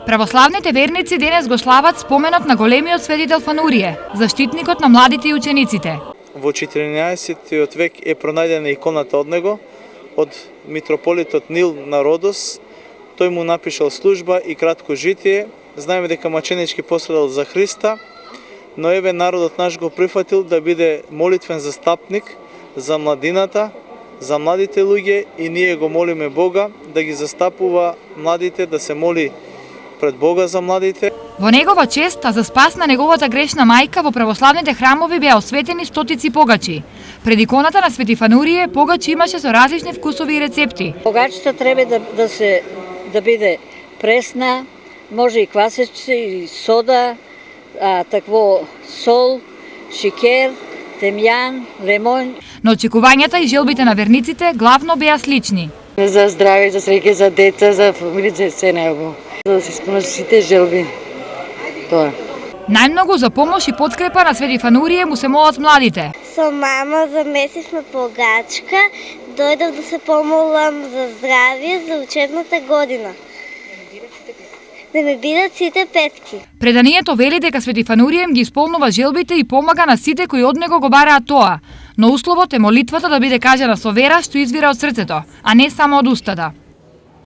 Православните верници денес го слават споменот на големиот светител Фанурие, заштитникот на младите и учениците. Во 14 век е пронајдена иконата од него, од митрополитот Нил на Родос. Тој му напишал служба и кратко житие. Знаеме дека маченички пострадал за Христа, но еве народот наш го прифатил да биде молитвен застапник за младината, за младите луѓе, и ние го молиме Бога да ги застапува младите, да се моли пред Бога за младите. Во негова чест, а за спас на неговата грешна мајка, во православните храмови беа осветени стотици погачи. Пред иконата на Свети Фанурие погачи имаше со различни вкусови и рецепти. Погачата треба да биде пресна, може и квасече, и сода, такво сол, шикер, темјан, лемон. Но очекувањата и желбите на верниците главно беа слични. За здраве, за среќа, за деца, за фамилија, се најубаво. За да се исполнат сите желби. Тоа. Најмногу за помош и подкрепа на Свети Фанурие му се молат младите. Со мама замесивме погачка, дојдов да се помолам за здравие за учебната година. Да ме бидат сите петки. Преданието вели дека Свети Фанурие ги исполнува желбите и помага на сите кои од него го бараат тоа, но условот е молитвата да биде кажана со вера што извира од срцето, а не само од устата.